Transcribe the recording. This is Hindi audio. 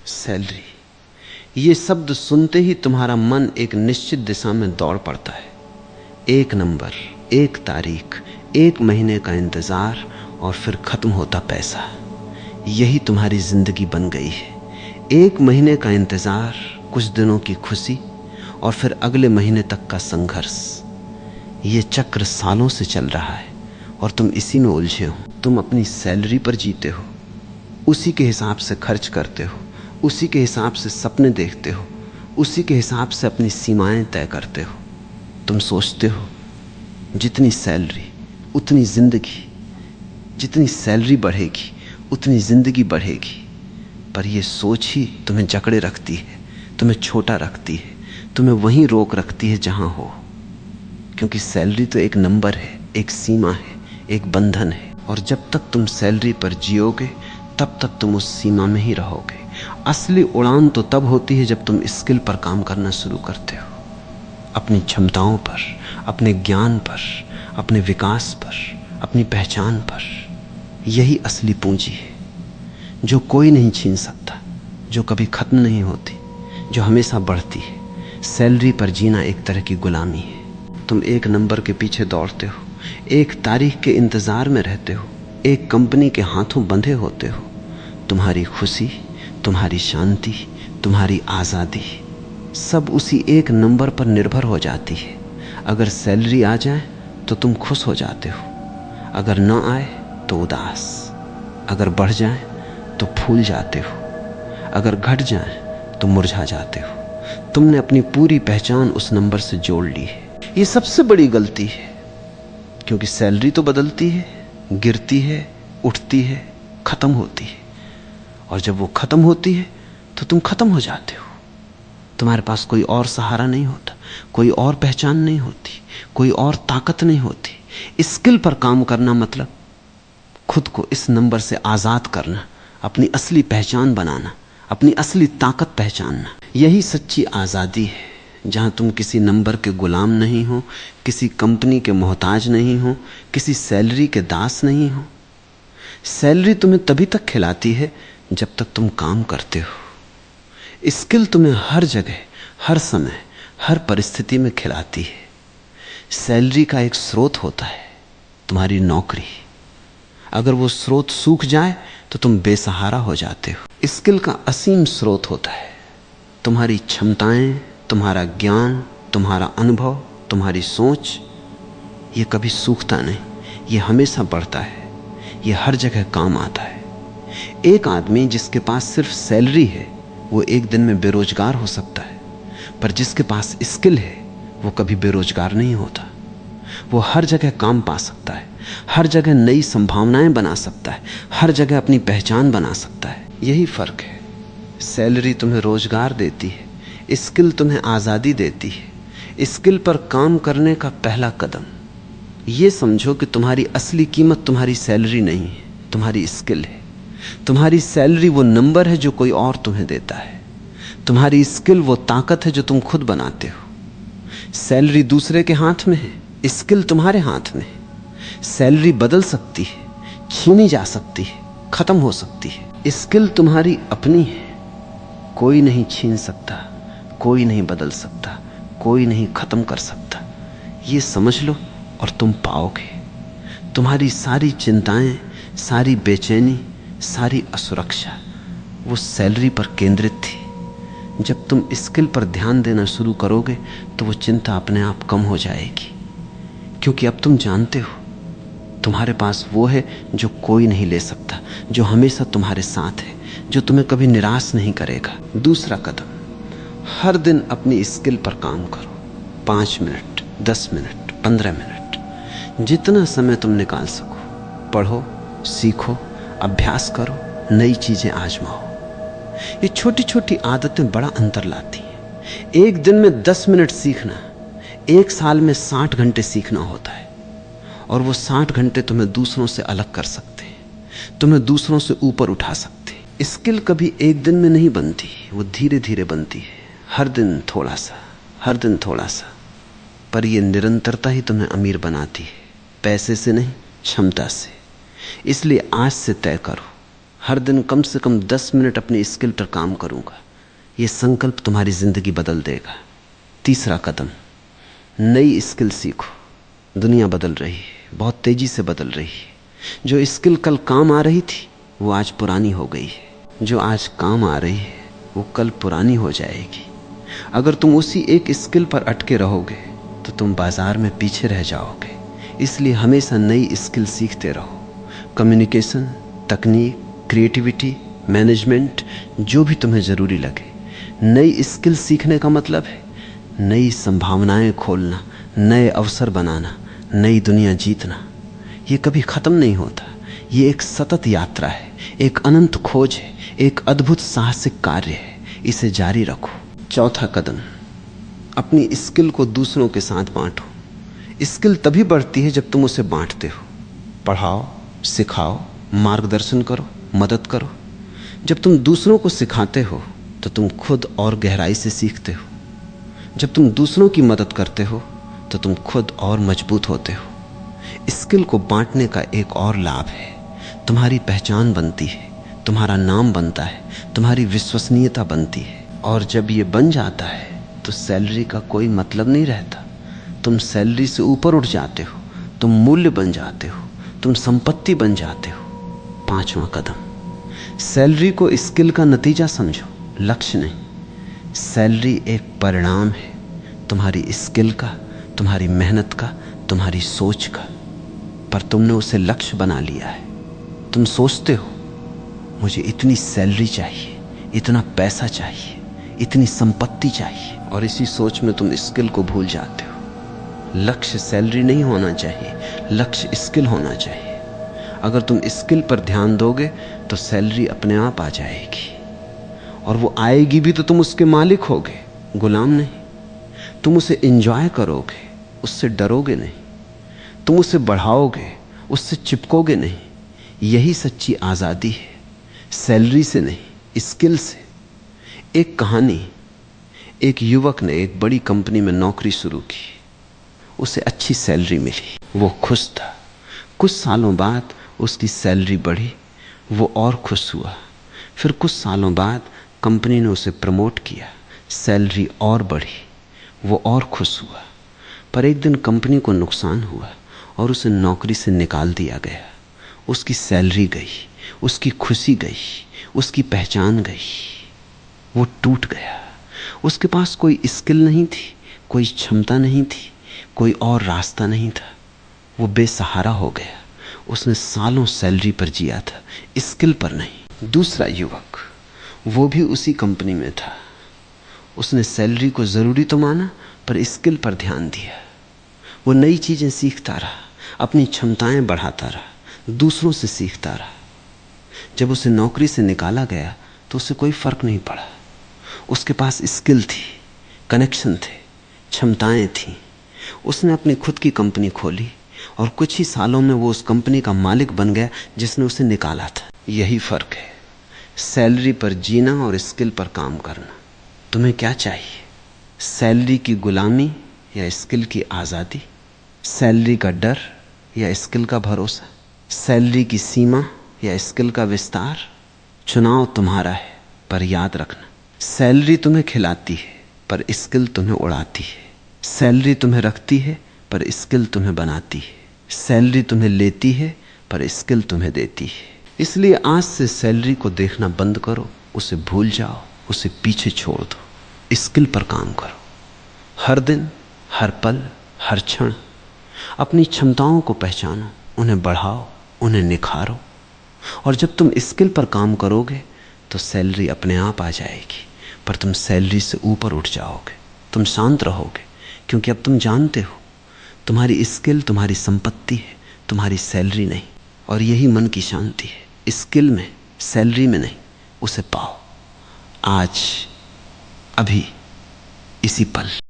सैलरी, ये शब्द सुनते ही तुम्हारा मन एक निश्चित दिशा में दौड़ पड़ता है। एक नंबर, एक तारीख, एक महीने का इंतजार और फिर खत्म होता पैसा। यही तुम्हारी जिंदगी बन गई है। एक महीने का इंतजार, कुछ दिनों की खुशी और फिर अगले महीने तक का संघर्ष। ये चक्र सालों से चल रहा है और तुम इसी में उलझे हो। तुम अपनी सैलरी पर जीते हो, उसी के हिसाब से खर्च करते हो, उसी के हिसाब से सपने देखते हो, उसी के हिसाब से अपनी सीमाएं तय करते हो। तुम सोचते हो जितनी सैलरी उतनी जिंदगी, जितनी सैलरी बढ़ेगी उतनी जिंदगी बढ़ेगी। पर यह सोच ही तुम्हें जकड़े रखती है, तुम्हें छोटा रखती है, तुम्हें वहीं रोक रखती है जहां हो। क्योंकि सैलरी तो एक नंबर है, एक सीमा है, एक बंधन है। और जब तक तुम सैलरी पर जियोगे तब तक तुम उस सीमा में ही रहोगे। असली उड़ान तो तब होती है जब तुम स्किल पर काम करना शुरू करते हो, अपनी क्षमताओं पर, अपने ज्ञान पर, अपने विकास पर, अपनी पहचान पर। यही असली पूंजी है जो कोई नहीं छीन सकता, जो कभी खत्म नहीं होती, जो हमेशा बढ़ती है। सैलरी पर जीना एक तरह की गुलामी है। तुम एक नंबर के पीछे दौड़ते हो, एक तारीख के इंतजार में रहते हो, एक कंपनी के हाथों बंधे होते हो। तुम्हारी खुशी, तुम्हारी शांति, तुम्हारी आज़ादी सब उसी एक नंबर पर निर्भर हो जाती है। अगर सैलरी आ जाए तो तुम खुश हो जाते हो, अगर न आए तो उदास, अगर बढ़ जाए तो फूल जाते हो, अगर घट जाए तो मुरझा जाते हो। तुमने अपनी पूरी पहचान उस नंबर से जोड़ ली है। ये सबसे बड़ी गलती है, क्योंकि सैलरी तो बदलती है, गिरती है, उठती है, खत्म होती है। और जब वो खत्म होती है तो तुम खत्म हो जाते हो। तुम्हारे पास कोई और सहारा नहीं होता, कोई और पहचान नहीं होती, कोई और ताकत नहीं होती। स्किल पर काम करना मतलब खुद को इस नंबर से आज़ाद करना, अपनी असली पहचान बनाना, अपनी असली ताकत पहचानना। यही सच्ची आज़ादी है, जहां तुम किसी नंबर के गुलाम नहीं हो, किसी कंपनी के मोहताज नहीं हो, किसी सैलरी के दास नहीं हो। सैलरी तुम्हें तभी तक खिलाती है जब तक तुम काम करते हो। स्किल तुम्हें हर जगह, हर समय, हर परिस्थिति में खिलाती है। सैलरी का एक स्रोत होता है, तुम्हारी नौकरी। अगर वो स्रोत सूख जाए तो तुम बेसहारा हो जाते हो। स्किल का असीम स्रोत होता है, तुम्हारी क्षमताएं, तुम्हारा ज्ञान, तुम्हारा अनुभव, तुम्हारी सोच। ये कभी सूखता नहीं, ये हमेशा बढ़ता है, ये हर जगह काम आता है। एक आदमी जिसके पास सिर्फ सैलरी है वो एक दिन में बेरोजगार हो सकता है, पर जिसके पास स्किल है वो कभी बेरोजगार नहीं होता। वो हर जगह काम पा सकता है, हर जगह नई संभावनाएं बना सकता है, हर जगह अपनी पहचान बना सकता है। यही फर्क है। सैलरी तुम्हें रोजगार देती है, स्किल तुम्हें आज़ादी देती है। स्किल पर काम करने का पहला कदम ये समझो कि तुम्हारी असली कीमत तुम्हारी सैलरी नहीं है, तुम्हारी स्किल है। तुम्हारी सैलरी वो नंबर है जो कोई और तुम्हें देता है, तुम्हारी स्किल वो ताकत है जो तुम खुद बनाते हो। सैलरी दूसरे के हाथ में है, स्किल तुम्हारे हाथ में है। सैलरी बदल सकती है, छीनी जा सकती है, खत्म हो सकती है। स्किल तुम्हारी अपनी है, कोई नहीं छीन सकता, कोई नहीं बदल सकता, कोई नहीं खत्म कर सकता। ये समझ लो और तुम पाओगे। तुम्हारी सारी चिंताएं, सारी बेचैनी, सारी असुरक्षा वो सैलरी पर केंद्रित थी। जब तुम स्किल पर ध्यान देना शुरू करोगे तो वो चिंता अपने आप कम हो जाएगी, क्योंकि अब तुम जानते हो तुम्हारे पास वो है जो कोई नहीं ले सकता, जो हमेशा तुम्हारे साथ है, जो तुम्हें कभी निराश नहीं करेगा। दूसरा कदम, हर दिन अपनी स्किल पर काम करो। 5 मिनट, 10 मिनट, 15 मिनट, जितना समय तुम निकाल सको। पढ़ो, सीखो, अभ्यास करो, नई चीजें आजमाओ। ये छोटी छोटी आदतें बड़ा अंतर लाती हैं। एक दिन में 10 मिनट सीखना, एक साल में 60 घंटे सीखना होता है। और वो 60 घंटे तुम्हें दूसरों से अलग कर सकते हैं, तुम्हें दूसरों से ऊपर उठा सकते हैं। स्किल कभी एक दिन में नहीं बनती, वो धीरे धीरे बनती है। हर दिन थोड़ा सा, हर दिन थोड़ा सा। पर ये निरंतरता ही तुम्हें अमीर बनाती है, पैसे से नहीं, क्षमता से। इसलिए आज से तय करो, हर दिन कम से कम 10 मिनट अपनी स्किल पर काम करूंगा, ये संकल्प तुम्हारी जिंदगी बदल देगा। तीसरा कदम, नई स्किल सीखो। दुनिया बदल रही है, बहुत तेजी से बदल रही है। जो स्किल कल काम आ रही थी वो आज पुरानी हो गई है। जो आज काम आ रही है वो कल पुरानी हो जाएगी। अगर तुम उसी एक स्किल पर अटके रहोगे तो तुम बाजार में पीछे रह जाओगे। इसलिए हमेशा नई स्किल सीखते रहो। कम्युनिकेशन, तकनीक, क्रिएटिविटी, मैनेजमेंट, जो भी तुम्हें ज़रूरी लगे। नई स्किल सीखने का मतलब है नई संभावनाएं खोलना, नए अवसर बनाना, नई दुनिया जीतना। ये कभी ख़त्म नहीं होता। ये एक सतत यात्रा है, एक अनंत खोज है, एक अद्भुत साहसिक कार्य है। इसे जारी रखो। चौथा कदम, अपनी स्किल को दूसरों के साथ बांटो। स्किल तभी बढ़ती है जब तुम उसे बांटते हो। पढ़ाओ, सिखाओ, मार्गदर्शन करो, मदद करो। जब तुम दूसरों को सिखाते हो तो तुम खुद और गहराई से सीखते हो। जब तुम दूसरों की मदद करते हो तो तुम खुद और मजबूत होते हो। स्किल को बांटने का एक और लाभ है, तुम्हारी पहचान बनती है, तुम्हारा नाम बनता है, तुम्हारी विश्वसनीयता बनती है। और जब ये बन जाता है तो सैलरी का कोई मतलब नहीं रहता। तुम सैलरी से ऊपर उठ जाते हो, तुम मूल्य बन जाते हो, तुम संपत्ति बन जाते हो। पांचवा कदम, सैलरी को स्किल का नतीजा समझो, लक्ष्य नहीं। सैलरी एक परिणाम है तुम्हारी स्किल का, तुम्हारी मेहनत का, तुम्हारी सोच का। पर तुमने उसे लक्ष्य बना लिया है। तुम सोचते हो मुझे इतनी सैलरी चाहिए, इतना पैसा चाहिए, इतनी संपत्ति चाहिए, और इसी सोच में तुम स्किल को भूल जाते हो। लक्ष्य सैलरी नहीं होना चाहिए, लक्ष्य स्किल होना चाहिए। अगर तुम स्किल पर ध्यान दोगे तो सैलरी अपने आप आ जाएगी, और वो आएगी भी तो तुम उसके मालिक होगे, गुलाम नहीं। तुम उसे एंजॉय करोगे, उससे डरोगे नहीं। तुम उसे बढ़ाओगे, उससे चिपकोगे नहीं। यही सच्ची आज़ादी है, सैलरी से नहीं, स्किल से। एक कहानी, एक युवक ने एक बड़ी कंपनी में नौकरी शुरू की। उसे अच्छी सैलरी मिली, वो खुश था। कुछ सालों बाद उसकी सैलरी बढ़ी, वो और खुश हुआ। फिर कुछ सालों बाद कंपनी ने उसे प्रमोट किया, सैलरी और बढ़ी, वो और खुश हुआ। पर एक दिन कंपनी को नुकसान हुआ और उसे नौकरी से निकाल दिया गया। उसकी सैलरी गई, उसकी खुशी गई, उसकी पहचान गई। वो टूट गया। उसके पास कोई स्किल नहीं थी, कोई क्षमता नहीं थी, कोई और रास्ता नहीं था। वो बेसहारा हो गया। उसने सालों सैलरी पर जिया था, स्किल पर नहीं। दूसरा युवक, वो भी उसी कंपनी में था। उसने सैलरी को ज़रूरी तो माना, पर स्किल पर ध्यान दिया। वो नई चीज़ें सीखता रहा, अपनी क्षमताएं बढ़ाता रहा, दूसरों से सीखता रहा। जब उसे नौकरी से निकाला गया तो उसे कोई फर्क नहीं पड़ा। उसके पास स्किल थी, कनेक्शन थे, क्षमताएं थीं। उसने अपनी खुद की कंपनी खोली और कुछ ही सालों में वो उस कंपनी का मालिक बन गया जिसने उसे निकाला था। यही फर्क है, सैलरी पर जीना और स्किल पर काम करना। तुम्हें क्या चाहिए? सैलरी की गुलामी या स्किल की आज़ादी? सैलरी का डर या स्किल का भरोसा? सैलरी की सीमा या स्किल का विस्तार? चुनाव तुम्हारा है, पर याद रखना, सैलरी तुम्हें खिलाती है पर स्किल तुम्हें उड़ाती है। सैलरी तुम्हें रखती है पर स्किल तुम्हें बनाती है। सैलरी तुम्हें लेती है पर स्किल तुम्हें देती है। इसलिए आज से सैलरी को देखना बंद करो, उसे भूल जाओ, उसे पीछे छोड़ दो। स्किल पर काम करो। हर दिन, हर पल, हर क्षण अपनी क्षमताओं को पहचानो, उन्हें बढ़ाओ, उन्हें निखारो। और जब तुम स्किल पर काम करोगे तो सैलरी अपने आप आ जाएगी, पर तुम सैलरी से ऊपर उठ जाओगे। तुम शांत रहोगे, क्योंकि अब तुम जानते हो तुम्हारी स्किल तुम्हारी संपत्ति है, तुम्हारी सैलरी नहीं। और यही मन की शांति है, स्किल में, सैलरी में नहीं। उसे पाओ आज, अभी, इसी पल।